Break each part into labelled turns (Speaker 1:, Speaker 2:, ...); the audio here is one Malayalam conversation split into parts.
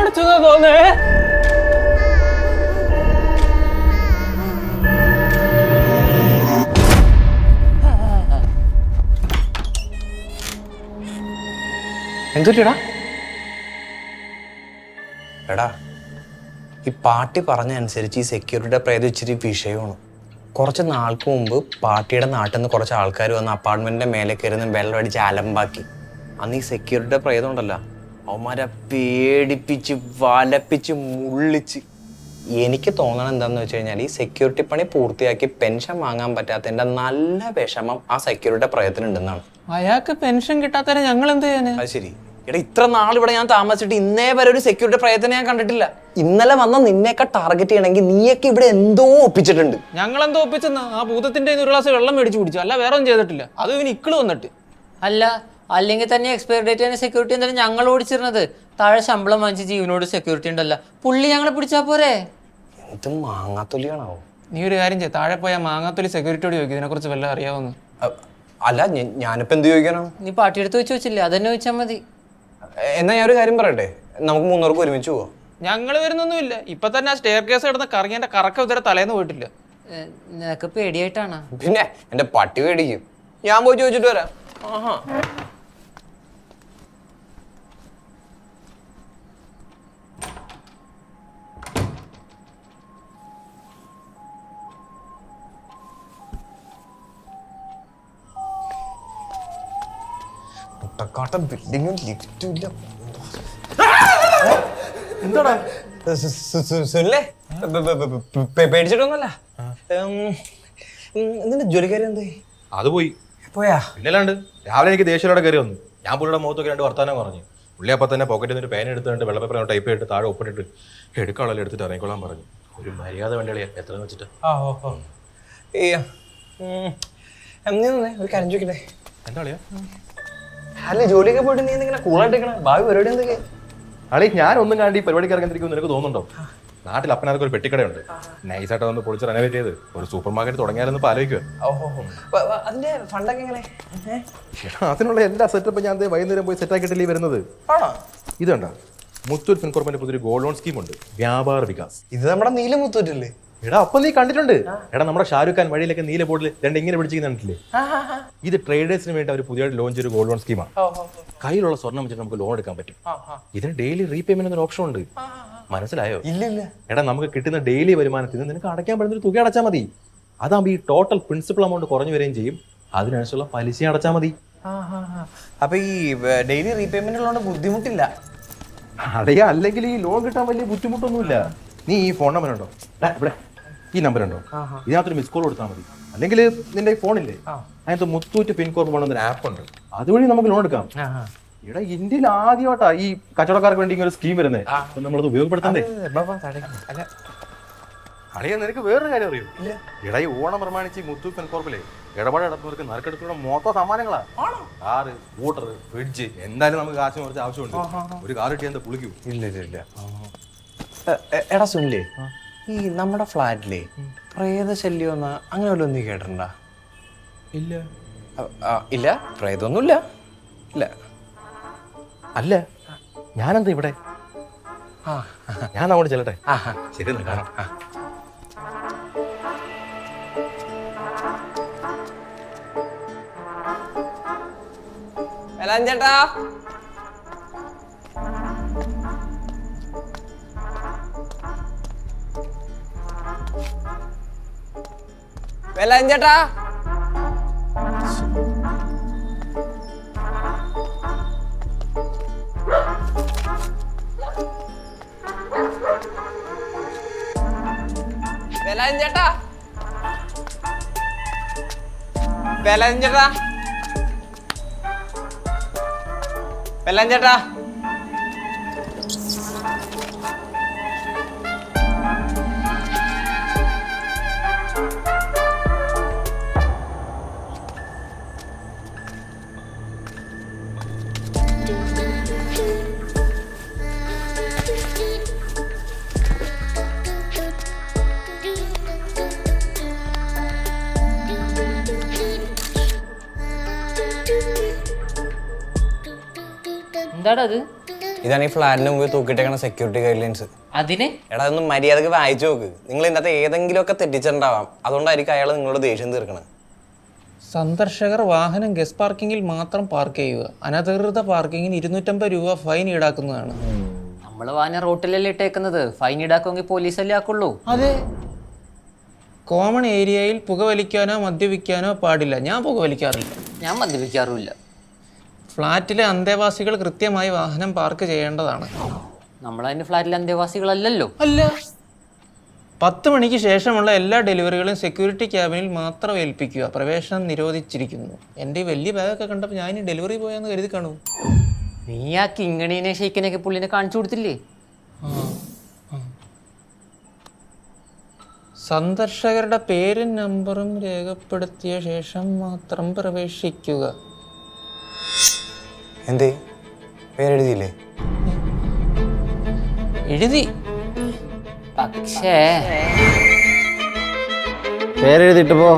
Speaker 1: അടച്ചതാ തോന്നേ.
Speaker 2: എന്തുട്ടാ എടാ, ഈ പാർട്ടി പറഞ്ഞ അനുസരിച്ച് ഈ സെക്യൂരിറ്റിയുടെ പ്രേതം ഇച്ചിരി വിഷയമാണ്. കുറച്ച് നാൾക്ക് മുമ്പ് പാർട്ടിയുടെ നാട്ടിൽ നിന്ന് കുറച്ച് ആൾക്കാർ വന്ന് അപ്പാർട്ട്മെന്റിന്റെ മേലെ കയറുന്ന വെള്ളം അടിച്ച് അലമ്പാക്കി. അന്ന് ഈ സെക്യൂരിറ്റിയുടെ പ്രേതം ഉണ്ടല്ലോ, അവന്മാരെ പേടിപ്പിച്ച് വലപ്പിച്ച് മുള്ളിച്ച്. എനിക്ക് തോന്നണം എന്താന്ന് വെച്ച് കഴിഞ്ഞാൽ ഈ സെക്യൂരിറ്റി പണി പൂർത്തിയാക്കി പെൻഷൻ വാങ്ങാൻ പറ്റാത്തതിന്റെ നല്ല വിഷമം ആ സെക്യൂരിറ്റിയുടെ പ്രയത്നമുണ്ടെന്നാണ്.
Speaker 1: അയാൾക്ക് പെൻഷൻ കിട്ടാത്തവരെ ഞങ്ങൾ എന്ത് ചെയ്യാന്?
Speaker 2: അത് ശരി. എടാ, ഇത്ര നാൾ ഇവിടെ ഞാൻ താമസിച്ചിട്ട് ഇന്നേ വരെ ഒരു സെക്യൂരിറ്റി പ്രയത്നം ഞാൻ കണ്ടിട്ടില്ല. ഇന്നലെ വന്ന നിന്നെയൊക്കെ ടാർഗറ്റ് ചെയ്യണമെങ്കിൽ നീയൊക്കെ ഇവിടെ എന്തോ ഒപ്പിച്ചിട്ടുണ്ട്.
Speaker 1: ഞങ്ങൾ എന്തോ ഒപ്പിച്ചെന്നാ? ആ ഭൂതത്തിന്റെ ഒരു ഗ്ലാസ് വെള്ളം മേടിച്ചു കുടിച്ചു, അല്ല വേറെ ഒന്നും ചെയ്തിട്ടില്ല. അത് ഇവന് ഇക്കിള് വന്നിട്ട്.
Speaker 3: അല്ല, അല്ലെങ്കിൽ തന്നെ എക്സ്പയറി ഡേറ്റ് തന്നെ സെക്യൂരിറ്റി എന്തായാലും ഞങ്ങൾ ഓടിച്ചിരുന്നത്. താഴെ ശമ്പളം വാങ്ങിച്ച് ജീവനോട് സെക്യൂരിറ്റി ഉണ്ടല്ലോ, പുള്ളി ഞങ്ങളെ പിടിച്ചാ പോരെ?
Speaker 2: എന്ത് മാങ്ങാത്തൊലിയാണാവോ?
Speaker 1: നീ ഒരു കാര്യം ചെയ്യ, താഴെ പോയാൽ മാങ്ങാത്തൊലി സെക്യൂരിറ്റിയോട് ചോദിക്കും ഇതിനെ കുറിച്ച് വല്ല അറിയാവുന്ന.
Speaker 2: അല്ല, ഞാനിപ്പോ എന്ത് ചോദിക്കാനാണ്?
Speaker 3: നീ പാട്ടിയെടുത്ത് വെച്ച് വെച്ചില്ലേ, അതന്നെ ചോദിച്ചാൽ മതി.
Speaker 2: എന്നാ ഞാനൊരു കാര്യം പറയട്ടെ, നമുക്ക് മൂന്നൂർക്ക് ഒരുമിച്ച് പോവാം.
Speaker 1: ഞങ്ങൾ വരുന്നൊന്നുമില്ല. ഇപ്പൊ തന്നെ ആ സ്റ്റെയർ കേസ് കിടന്ന് കറങ്ങി എന്റെ കറക്കം ഇതുവരെ തലേന്ന് പോയിട്ടില്ല.
Speaker 3: നിനക്ക് പേടിയായിട്ടാണ്?
Speaker 2: പിന്നെ എന്റെ പട്ടി പേടിക്കും. ഞാൻ പോയി ചോദിച്ചിട്ട് വരാം. ആഹാ. ബിൽഡിങ്ങും ലിഫ്റ്റും ഇല്ല. എന്താടാ സുനിലേ, പേടിച്ചിട്ടൊന്നുമല്ല. നിന്റെ ജോലിക്കാരി എന്തേ?
Speaker 4: അത് പോയി
Speaker 2: പോയാ?
Speaker 4: പിന്നല്ലാണ്ട് രാവിലെ എനിക്ക് ദേഷ്യത്തോടെ കയറി വന്നു. ഞാൻ പുള്ളിയുടെ മുഖത്തൊക്കെ രണ്ട് വർത്താനം പറഞ്ഞു. പുള്ളി അപ്പം തന്നെ പോക്കറ്റിൽ നിന്ന് പേന എടുത്തിട്ട് വെള്ളപ്പേപ്പർ ടൈപ്പ് ചെയ്തിട്ട് താഴെ ഒപ്പിട്ടിട്ട് എടുക്കാളെല്ലാം എടുത്തിട്ട് ഇറങ്ങിക്കൊള്ളാൻ പറഞ്ഞു. ഒരു മര്യാദ വേണ്ടിയാ എത്ര വെച്ചിട്ട്.
Speaker 2: ഒരു കാര്യം ചോദിക്കട്ടെ?
Speaker 4: എന്താ കളിയാ?
Speaker 2: അല്ല, ജോലിയൊക്കെ പോയിട്ട് നീ എന്തെങ്കിലും കൂളായിട്ടേക്കണേ? ഭാവി പരിപാടി എന്തൊക്കെ?
Speaker 4: അളി, ഞാനൊന്നും കണ്ടി പരിപാടിക്ക് ഇറങ്ങിയിരിക്കുമെന്ന് നിനക്ക് തോന്നുന്നുണ്ടോ? നാട്ടിൽ അപ്പനൊക്കെ ഒരു പെട്ടിക്കടയുണ്ട്. നൈസായിട്ട് വന്ന് പൊളിച്ച് റെനോവേറ്റ് ചെയ്ത് ഒരു സൂപ്പർ മാർക്കറ്റ് തുടങ്ങിയാലെന്ന് ആലോചിക്കുക.
Speaker 2: അതിന്റെ ഫണ്ടൊക്കെ എങ്ങനെ?
Speaker 4: അതിനുള്ള എല്ലാ സെറ്റപ്പും ഞാൻ വൈകുന്നേരം പോയി സെറ്റ് ആക്കിയിട്ടല്ലേ വരുന്നത്. ഇത് കണ്ട, മുത്തൂറ്റ് ഫിൻകോർപ്പിന്റെ പുതിയൊരു ഗോൾഡ് ലോൺ സ്കീമുണ്ട്, വ്യാപാര വികാസ്.
Speaker 2: ഇത് നമ്മുടെ നീല മുത്തൂറ്റല്ലേ?
Speaker 4: എടാ, അപ്പൊ നീ കണ്ടിട്ടുണ്ട്. എടാ, നമ്മുടെ ഷാരൂഖ് ഖാൻ വഴിയിലൊക്കെ നീല ബോർഡിൽ രണ്ട് ഇങ്ങനെ പിടിച്ചിരിക്കുന്നില്ലേ? ഇത് ട്രേഡേഴ്സിന് വേണ്ടി അവർ പുതിയതായിട്ട് ലോഞ്ച് ചെയ്തൊരു ഗോൾഡ് ലോൺ സ്കീമാണ്. കയ്യിലുള്ള സ്വർണ്ണം വെച്ചിട്ട് നമുക്ക് ലോൺ എടുക്കാൻ പറ്റും. ഇതിന് ഡെയിലി റീപേയ്മെന്റ് എന്നൊരു ഓപ്ഷൻ ഉണ്ട്. മനസ്സിലായോ?
Speaker 2: ഇല്ല.
Speaker 4: എടാ, നമുക്ക് കിട്ടുന്ന ഡെയിലി വരുമാനത്തിൽ നിന്ന് നിനക്ക് അടയ്ക്കാൻ പറ്റുന്ന ഒരു തുക അടച്ചാൽ മതി. അതാകുമ്പോൾ ഈ ടോട്ടൽ പ്രിൻസിപ്പൽ എമൗണ്ട് കുറഞ്ഞു വരികയും ചെയ്യും. അതിനനുസരിച്ചുള്ള പലിശ അടച്ചാൽ മതി.
Speaker 2: അപ്പൊ ഈ ഡെയിലി റീപേയ്മെന്റ് ഉള്ളതുകൊണ്ട് ബുദ്ധിമുട്ടില്ല.
Speaker 4: അടയാ, അല്ലെങ്കിൽ ഈ ലോൺ കിട്ടാൻ വലിയ ബുദ്ധിമുട്ടൊന്നുമില്ല. നീ ഈ ഫോൺ നമ്പർ ഉണ്ടോ? ഇവിടെ ഈ നമ്പർ ഉണ്ടോ? ഇതിനകത്തൊരു മിസ് കോൾ കൊടുത്താൽ മതി. അല്ലെങ്കിൽ നിന്റെ ഈ ഫോണില്ലേ, അതിനകത്ത് മുത്തൂറ്റ് പിൻകോഡ് പോകണമെന്നൊരു ആപ്പ് ഉണ്ട്. അതുവഴി നമുക്ക് ലോൺ എടുക്കാം. ഇവിടെ ഇന്ത്യയിൽ ആദ്യമായിട്ടാ ഈ കച്ചവടക്കാർക്ക് വേണ്ടി ഒരു സ്കീം വരുന്നത്. അപ്പൊ നമ്മളത് ഉപയോഗപ്പെടുത്തണ്ടേ? അളിയാ, നിനക്ക് വേറൊരു കാര്യം അറിയൂ? ഇട ഈ ഓണം പ്രമാണിച്ച് ഈ മുത്തൂറ്റ് പിൻകോർപ്പിലെ ഇടപാട് നടത്തുന്നവർക്ക് നറുക്കെടുക്കുന്ന മൊത്തം സമ്മാനങ്ങളാ. കാറ്, സ്കൂട്ടർ, ഫ്രിഡ്ജ്, എന്തായാലും നമുക്ക് കാശ് കുറച്ച് ആവശ്യമുണ്ട്. ഒരു കാർ കിട്ടിയാൽ എന്താ പുളിക്കൂ?
Speaker 2: ഇല്ല. എടാ സുനിലേ, ഈ നമ്മുടെ ഫ്ലാറ്റിലെ പ്രേതശല്യം അങ്ങനെ വല്ലതും നീ കേട്ടിട്ടുണ്ടാ? ഇല്ല, പ്രേതമൊന്നുമില്ല. ഇല്ല.
Speaker 4: അല്ല, ഞാനെന്താ ഇവിടെ? ഞാൻ അങ്ങോട്ട് ചെല്ലട്ടെ? ശരി, കാണാം.
Speaker 2: ചേട്ടാ, ചേട്ടാ, ചേട്ടാ, ചേട്ടാ,
Speaker 3: എന്താടാ അത്?
Speaker 2: ഇതാണ് ഈ ഫ്ലാറ്റിന് മുമ്പ് തൂക്കിട്ടേക്കണ സെക്യൂരിറ്റി ഗൈഡ് ലൈൻസ്.
Speaker 3: അതിന്
Speaker 2: എടാ അതൊന്ന് മര്യാദക്ക് വായിച്ചു നോക്ക്. നിങ്ങൾ ഇതിനകത്ത് ഏതെങ്കിലുമൊക്കെ തെറ്റിച്ചിട്ടുണ്ടാവാം. അതുകൊണ്ടായിരിക്കും അയാൾ നിങ്ങളോട് ദേഷ്യം തീർക്കണത്.
Speaker 1: സന്ദർശകർ വാഹനം ഗസ്റ്റ് പാർക്കിങ്ങിൽ മാത്രം പാർക്ക് ചെയ്യുക. അനധികൃത പാർക്കിങ്ങിന് 250 രൂപ ഫൈൻ ഈടാക്കുന്നതാണ്.
Speaker 3: നമ്മൾ വാഹനം റോട്ടിലല്ലേ ഇട്ടേക്കുന്നത്, ഫൈൻ ഈടാക്കുമെങ്കിൽ പോലീസല്ലേ ആക്കുള്ളൂ.
Speaker 1: അതെ. കോമൺ ഏരിയയിൽ പുകവലിക്കാനോ മദ്യപിക്കാനോ പാടില്ല. ഞാൻ പുകവലിക്കാറില്ല.
Speaker 3: ഞാൻ മദ്യപിക്കാറുമില്ല.
Speaker 1: ഫ്ലാറ്റിലെ അന്തേവാസികൾ കൃത്യമായി വാഹനം പാർക്ക് ചെയ്യേണ്ടതാണ്.
Speaker 3: നമ്മളതിന് ഫ്ലാറ്റിലെ അന്തേവാസികളല്ലല്ലോ.
Speaker 1: അല്ല. 10 മണിക്ക് ശേഷമുള്ള എല്ലാ ഡെലിവറികളും സെക്യൂരിറ്റി ക്യാബിനിൽ മാത്രം ഏൽപ്പിക്കുക. പ്രവേശനം നിരോധിച്ചിരിക്കുന്നു. എൻ്റെ ഈ വലിയ ബാഗൊക്കെ കണ്ടപ്പോൾ ഞാൻ ഡെലിവറി പോയാന്ന് കരുതി കാണൂ.
Speaker 3: നീ ആ കിങ്ങണീനെ ഷെയ്ക്കിനെയൊക്കെ പുള്ളിനെ കാണിച്ചു കൊടുത്തില്ലേ?
Speaker 1: സന്ദർശകരുടെ പേരും നമ്പറും രേഖപ്പെടുത്തിയ ശേഷം മാത്രം പ്രവേശിക്കുക.
Speaker 2: എന്തേ പേരെഴുതിയില്ലേ?
Speaker 1: എഴുതി.
Speaker 3: പക്ഷേ
Speaker 1: പേരെഴുതിട്ട് പോ.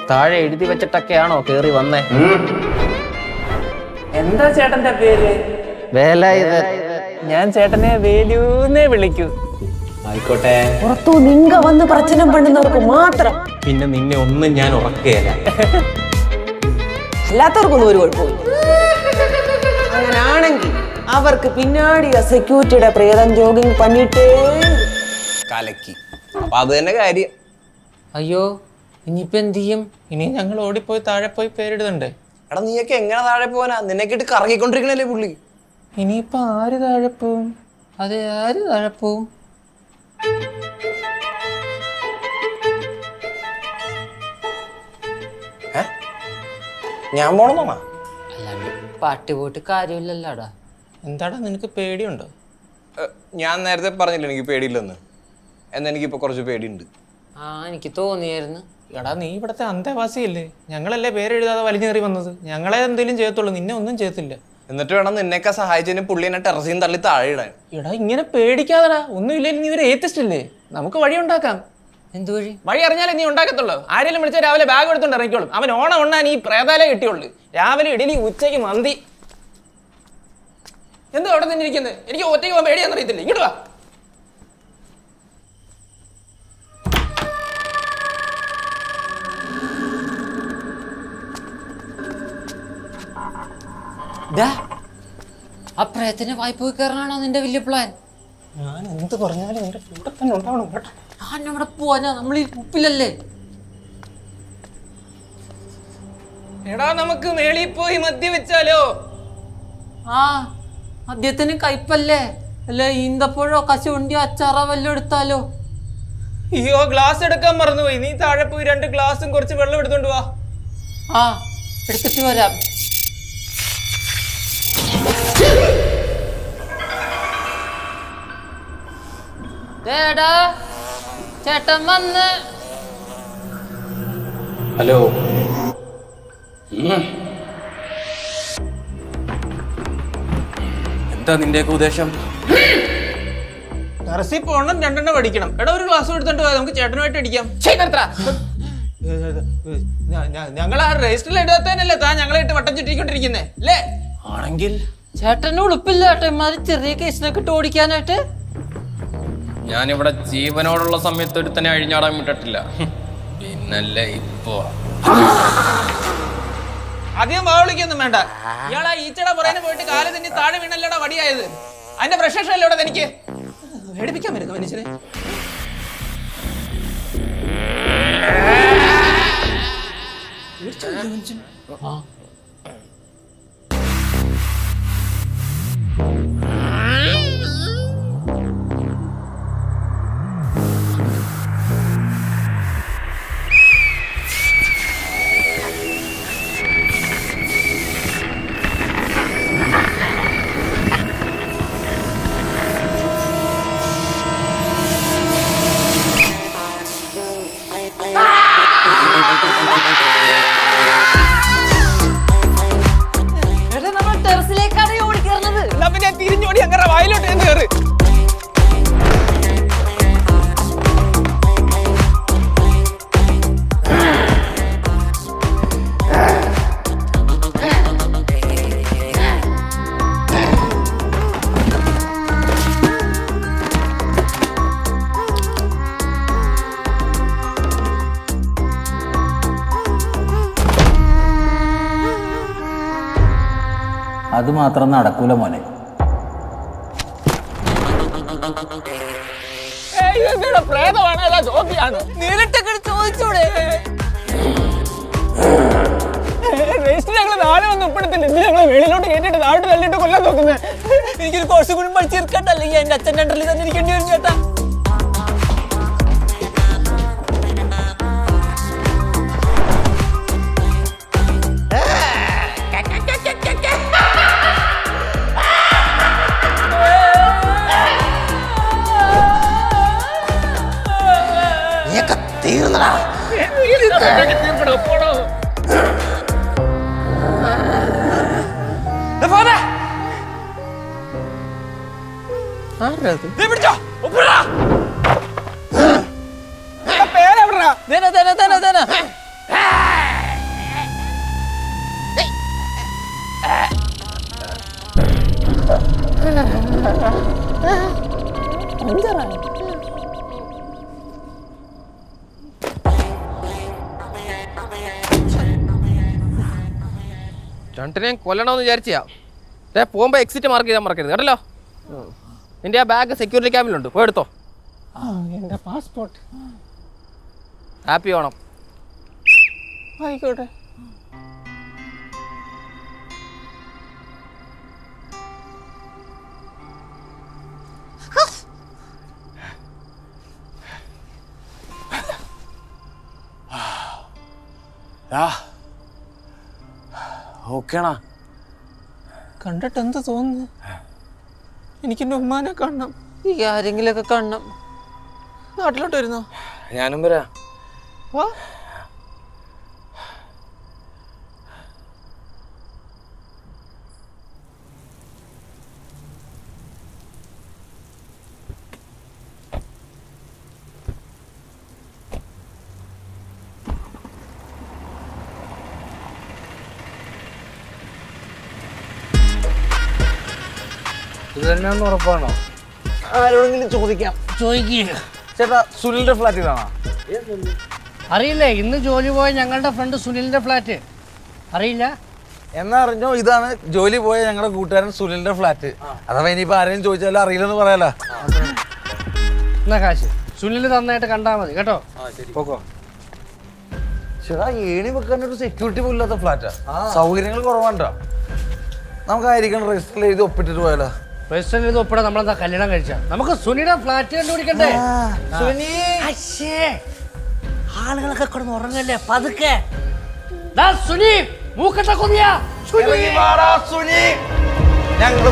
Speaker 1: താഴെ എഴുതി വെച്ചിട്ടൊക്കെയാണോ കേറി വന്നേ? എന്താ ചേട്ടന്റെ പേര്? വേലായുധൻ. ഞാൻ ചേട്ടനെ വേലൂന്നേ വിളിക്കൂ.
Speaker 2: ആയിക്കോട്ടെ.
Speaker 5: പുറത്തു നിങ്ക വന്ന് പ്രശ്നം പണ്ടുന്നവർക്ക് മാത്രം.
Speaker 1: പിന്നെ നിന്നെ ഒന്നും ഞാൻ ഉറക്കുകയല്ല.
Speaker 5: അല്ലാത്തവർക്കൊന്നും ഒരു കുഴപ്പമില്ല. അങ്ങനാണെങ്കിൽ അവർക്ക് പിന്നാടിയ സെക്യൂരിറ്റിയുടെ പ്രേതം ജോഗിങ് പണിയിട്ടേ
Speaker 2: കലക്കി. അപ്പൊ അത് തന്നെ കാര്യം.
Speaker 3: അയ്യോ ഇനിയിപ്പോ എന്ത് ചെയ്യും?
Speaker 1: ഇനി ഞങ്ങൾ ഓടിപ്പോയി താഴെ പോയി പേരെഴുതണ്ടേ?
Speaker 2: എടാ നീയൊക്കെ എങ്ങനെ താഴെ പോവാനാ? നിന്നെക്കെ ഇട്ട് കറങ്ങിക്കൊണ്ടിരിക്കണല്ലേ പുള്ളി.
Speaker 1: ഇനിയിപ്പോ ആര് താഴെ പോവും?
Speaker 3: അതെ, ആര് താഴെ പോവും?
Speaker 2: ഞാൻ പോണെന്നാ?
Speaker 3: അല്ലാണ്ട് പാട്ടി പോയിട്ട് കാര്യമില്ലല്ലോടാ.
Speaker 1: എന്താടാ നിനക്ക് പേടിയുണ്ടോ?
Speaker 2: ഞാൻ നേരത്തെ പറഞ്ഞില്ല എനിക്ക് പേടിയില്ലെന്ന്. എന്നാ എനിക്കിപ്പോ കുറച്ച് പേടിയുണ്ട്.
Speaker 3: ആ എനിക്ക് തോന്നിയായിരുന്നു.
Speaker 1: എടാ നീ ഇവിടത്തെ അന്തേവാസിയല്ലേ? ഞങ്ങളല്ലേ പേരെഴുതാതെ വലിഞ്ഞേറി വന്നത്. ഞങ്ങളെ എന്തെങ്കിലും ചെയ്യത്തുള്ളൂ, നിന്നെ ഒന്നും ചെയ്യത്തില്ല.
Speaker 2: എന്നിട്ട് വേണം നിന്നെയൊക്കെ സഹായിച്ചതിന് പുള്ളി എന്നെ ടെറസിൽ തള്ളി താഴെ ഇടാൻ.
Speaker 1: എടാ ഇങ്ങനെ പേടിക്കാതെടാ. ഒന്നുമില്ലെങ്കിൽ നീ ഒരു ഏത്തിസ്റ്റ് അല്ലേ? നമുക്ക് വഴി ഉണ്ടാക്കാം.
Speaker 3: എന്ത് വഴി?
Speaker 1: വഴി അറിഞ്ഞാലേ നീ ഉണ്ടാക്കത്തുള്ളൂ. ആരെങ്കിലും വിളിച്ചാൽ രാവിലെ ബാഗ് എടുത്തോണ്ട് ഇറങ്ങിക്കോളും. അവൻ ഓണം ഉണ്ണാൻ ഈ പ്രേതാലേ കിട്ടിയുള്ളൂ. രാവിലെ ഇഡലി, ഉച്ചയ്ക്ക് മന്തി. എന്താ അവിടെ തന്നെ ഇരിക്കുന്നത്? എനിക്ക് ഒറ്റയ്ക്ക് പോകാൻ പേടിയാന്ന് അറിയത്തില്ല. ഇങ്ങോട്ട് വാ.
Speaker 3: ആ പ്രേതത്തിന് വായ്പ പോയി കയറാനാണോ നിന്റെ വലിയ പ്ലാൻ?
Speaker 1: ഞാൻ എന്ത് പറഞ്ഞാലും എന്റെ കൂടെ തന്നെ ഉണ്ടാവണം കേട്ടോ.
Speaker 3: ഞാൻ അവിടെ പോവാനാ, നമ്മൾ ഈ ഉപ്പിലല്ലേ.
Speaker 1: എടാ നമുക്ക് മേളിൽ പോയി മദ്യവെച്ചാലോ?
Speaker 3: ആ മദ്യത്തിന് കയ്പല്ലേ? അല്ലെ ഈന്തപ്പഴോ കശുവണ്ടിയോ അച്ചാറോ വല്ലതും എടുത്താലോ?
Speaker 1: അയ്യോ ഗ്ലാസ് എടുക്കാൻ മറന്നുപോയി. നീ താഴെ പോയി 2 ഗ്ലാസും കുറച്ച് വെള്ളം എടുത്തോണ്ട് വാ.
Speaker 3: ആ എടുത്തിട്ട് വരാം. ചേട്ടൻ വന്ന്.
Speaker 6: ഹലോ. എന്താ നിന്റെയൊക്കെ ഉദ്ദേശം?
Speaker 1: ടെറസിൽ പോകണം, 2 അടിക്കണം. എടാ ഒരു ഗ്ലാസ് എടുത്തോണ്ട് പോയാൽ നമുക്ക് ചേട്ടനുമായിട്ട് അടിക്കാം. ഞങ്ങൾ ആ രജിസ്റ്ററിൽ എഴുതാത്തതിനല്ലേ താൻ ഞങ്ങളെ ഇട്ട് വട്ടം ചുറ്റിക്കൊണ്ടിരിക്കുന്നേ അല്ലേ?
Speaker 6: ആണെങ്കിൽ
Speaker 3: ചേട്ടന് ഉളുപ്പില്ല ചേട്ടന്മാര് ചെറിയ കേസിനൊക്കെ ഇട്ട് ഓടിക്കാനായിട്ട്.
Speaker 6: ഞാനിവിടെ ജീവനോടുള്ള സമയത്ത് ഒരുത്തനെ അഴിഞ്ഞാടാൻ വിട്ടിട്ടില്ല. പിന്നല്ലേ ഇപ്പോ
Speaker 1: അധികം വാവിളിക്കൊന്നും വേണ്ട. ഇയാളാ ഈച്ചയുടെ പുറകെ പോയിട്ട് കാല് തന്നെ താഴെ വീണല്ലോടാ വടിയായത്. അതിന്റെ പ്രശേഷം അല്ലോടെ തനിക്ക് പേടിപ്പിക്കാൻ വരുന്നു മനുഷ്യനെ.
Speaker 3: നമ്മൾ ടെറസിലേക്കാണ് ഓടിക്കയറുന്നത്.
Speaker 1: ഞാൻ തിരിഞ്ഞോടി അങ്ങനെ വായിലോട്ട് എന്ന് കയറി.
Speaker 7: അത് മാത്രം നടക്കൂല മോനെ.
Speaker 3: നേരിട്ടൊക്കെ ചോദിച്ചൂടെ?
Speaker 1: ഞങ്ങൾ നാളെ വന്ന് ഒപ്പിടത്തില്ല, ഞങ്ങൾ വെളിയിലോട്ട് കേട്ടിട്ട് നാട്ടിൽ തള്ളിട്ട് കൊല്ലാൻ നോക്കുന്നത്.
Speaker 3: എനിക്കൊരു കോഴ്സ് കൂടി പഠിച്ചെടുക്കണ്ട, അല്ലെങ്കിൽ എന്റെ അച്ഛൻ്റെ അണ്ടറിൽ തന്നെ ഇരിക്കേണ്ടി വരും ചേട്ടാ.
Speaker 6: രണ്ടിനെയും കൊല്ലണമെന്ന് വിചാരിച്ചാ പോകുമ്പോ എക്സിറ്റ് മാർക്ക് ചെയ്താൽ മറക്കരുത് കേട്ടല്ലോ. നിന്റെ ആ ബാഗ് സെക്യൂരിറ്റി ക്യാബിലുണ്ട്, പോയി എടുത്തോ.
Speaker 1: എന്റെ പാസ്പോർട്ട്.
Speaker 6: ഹാപ്പി ഓണം.
Speaker 1: ആയിക്കോട്ടെ.
Speaker 2: ഓക്കേണാ?
Speaker 1: കണ്ടിട്ട് എന്ത് തോന്നുന്നു? എനിക്കെന്റെ ഉമ്മാനെ കാണണം.
Speaker 3: ഈ ആരെങ്കിലൊക്കെ കാണണം.
Speaker 1: നാട്ടിലോട്ട് വരുന്നോ?
Speaker 2: ഞാനും വരാ.
Speaker 1: വാ.
Speaker 7: ഇത് തന്നെയാണെന്ന് ഉറപ്പാണോ?
Speaker 2: ആരോടെങ്കിലും ചോദിക്കാം.
Speaker 7: ചോദിക്കുക.
Speaker 2: ചേട്ടാ, സുനിലിന്റെ ഫ്ലാറ്റ് ഇതാണോ?
Speaker 7: അറിയില്ലേ, ഇന്ന് ജോലി പോയ ഞങ്ങളുടെ ഫ്രണ്ട് സുനിലിന്റെ ഫ്ലാറ്റ് അറിയില്ല?
Speaker 8: എന്നാ അറിഞ്ഞോ, ഇതാണ് ജോലി പോയ ഞങ്ങളുടെ കൂട്ടുകാരൻ സുനിലിന്റെ ഫ്ലാറ്റ്. അഥവാ ഇനിയിപ്പോ ആരെയും ചോദിച്ചാലും അറിയില്ലെന്ന് പറയാലോ.
Speaker 7: എന്നാ കാശ് സുനിൽ നന്നായിട്ട് കണ്ടാ മതി കേട്ടോ.
Speaker 8: പോക്കോ. ചേട്ടാ, ഏണി വെക്കാൻ ഒരു സെക്യൂരിറ്റി പോലും ഇല്ലാത്ത ഫ്ലാറ്റാ. സൗകര്യങ്ങൾ കുറവാണ്ടോ? നമുക്കായിരിക്കണം രജിസ്റ്ററിൽ എഴുതി ഒപ്പിട്ടിട്ട് പോയാലോ?
Speaker 7: രജിസ്റ്ററിൽ ഇത് ഒപ്പിടാൻ നമ്മളെന്താ കല്യാണം കഴിച്ചാ? നമുക്ക് സുനിയുടെ ഫ്ലാറ്റ് കണ്ടുപിടിക്കണ്ടേ? ആളുകളൊക്കെ കിടന്ന് ഉറങ്ങല്ലേ, പതുക്കെ. സുനി മൂക്കട്ട കൊതിയാ.
Speaker 8: ഞങ്ങൾ